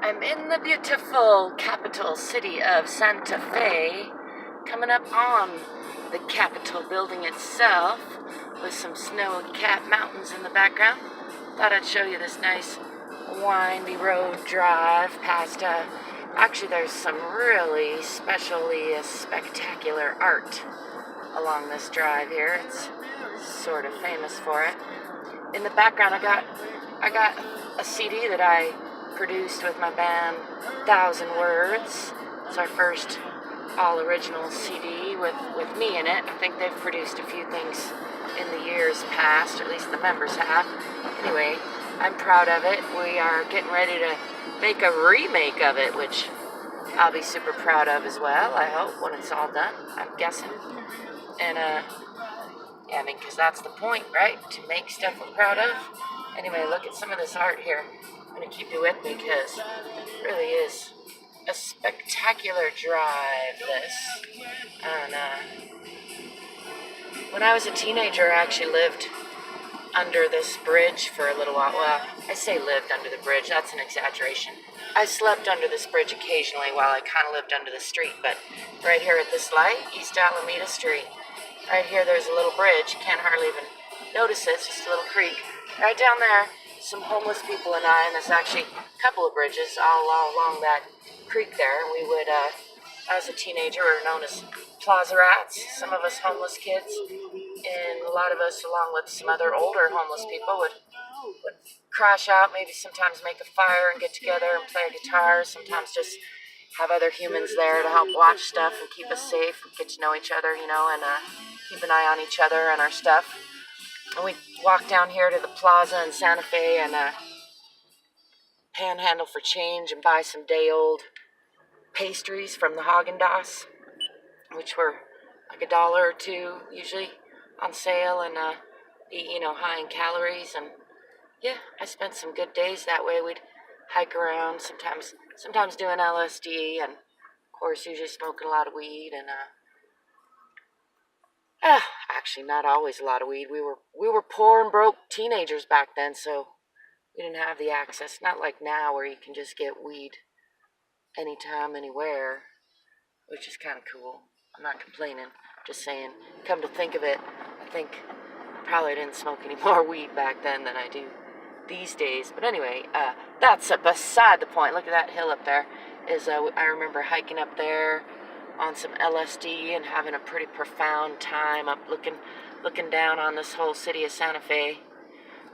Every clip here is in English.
I'm in the beautiful capital city of Santa Fe, coming up on the Capitol building itself with some snow-capped mountains in the background. Thought I'd show you this nice windy road drive past, actually there's some really spectacular art along this drive here. It's sort of famous for it. In the background I got a CD that I produced with my band 1,000 Words. It's our first all-original CD with me in it. I think they've produced a few things in the years past, or at least the members have. Anyway, I'm proud of it. We are getting ready to make a remake of it, which I'll be super proud of as well, I hope, when it's all done, I'm guessing. And, yeah, I mean, because that's the point, right? To make stuff we're proud of. Anyway, look at some of this art here. I'm going to keep you with me because it really is a spectacular drive, this. And when I was a teenager, I actually lived under this bridge for a little while. Well, I say lived under the bridge, that's an exaggeration. I slept under this bridge occasionally while I kind of lived under the street, but right here at this light, East Alameda Street, right here there's a little bridge. You can't hardly even notice it, it's just a little creek. Right down there, some homeless people and there's actually a couple of bridges all along that creek there. We would, as a teenager, we were known as plaza rats, some of us homeless kids, and a lot of us, along with some other older homeless people, would crash out, maybe sometimes make a fire and get together and play a guitar, sometimes just have other humans there to help watch stuff and keep us safe and get to know each other, you know, and keep an eye on each other and our stuff. And we'd walk down here to the plaza in Santa Fe and panhandle for change and buy some day-old pastries from the Haagen-Dazs, which were like $1 or $2 usually on sale, and be, you know, high in calories. And yeah, I spent some good days that way. We'd hike around, sometimes doing LSD, and of course usually smoking a lot of weed, and actually not always a lot of weed. We were poor and broke teenagers back then, so we didn't have the access, not like now where you can just get weed anytime, anywhere, which is kind of cool. I'm not complaining, just saying, come to think of it, I think I probably didn't smoke any more weed back then than I do these days. But anyway, that's beside the point. Look at that hill up there. I remember hiking up there on some LSD and having a pretty profound time up looking down on this whole city of Santa Fe.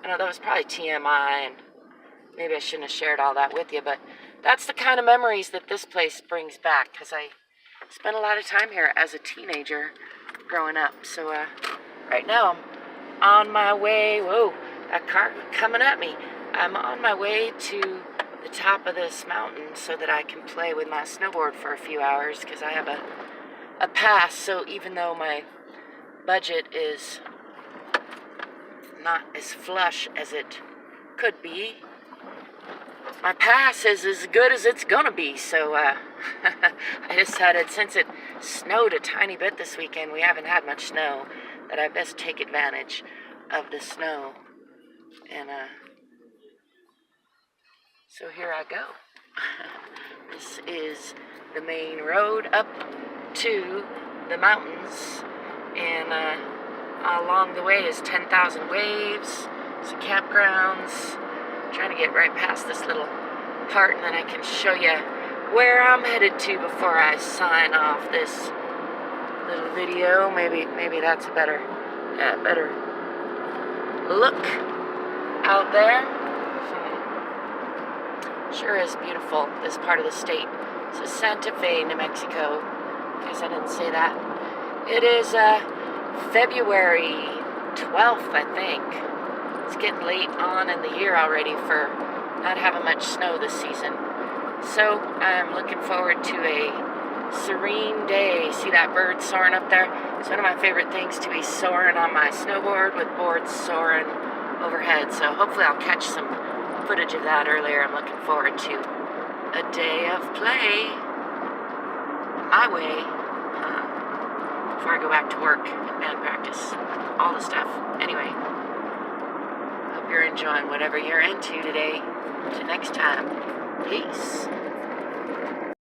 I know that was probably TMI, and maybe I shouldn't have shared all that with you, but that's the kind of memories that this place brings back, because I spent a lot of time here as a teenager growing up. So right now I'm on my way. Whoa, that car coming at me. I'm on my way to the top of this mountain so that I can play with my snowboard for a few hours, because I have a pass. So even though my budget is not as flush as it could be, my pass is as good as it's gonna be. So I decided, since it snowed a tiny bit this weekend, we haven't had much snow, that I best take advantage of the snow. And so here I go. This is the main road up to the mountains, and along the way is 10,000 waves, some campgrounds. I'm trying to get right past this little part, and then I can show you where I'm headed to before I sign off this little video. Maybe that's a better look out there. Sure is beautiful, this part of the state. This is Santa Fe, New Mexico. Guess I didn't say that. It is February 12th, I think. It's getting late on in the year already for not having much snow this season. So I'm looking forward to a serene day. See that bird soaring up there? It's one of my favorite things, to be soaring on my snowboard with boards soaring overhead. So hopefully I'll catch some footage of that earlier. I'm looking forward to a day of play my way before I go back to work and band practice, all the stuff. Anyway, hope you're enjoying whatever you're into today. Till next time. Peace.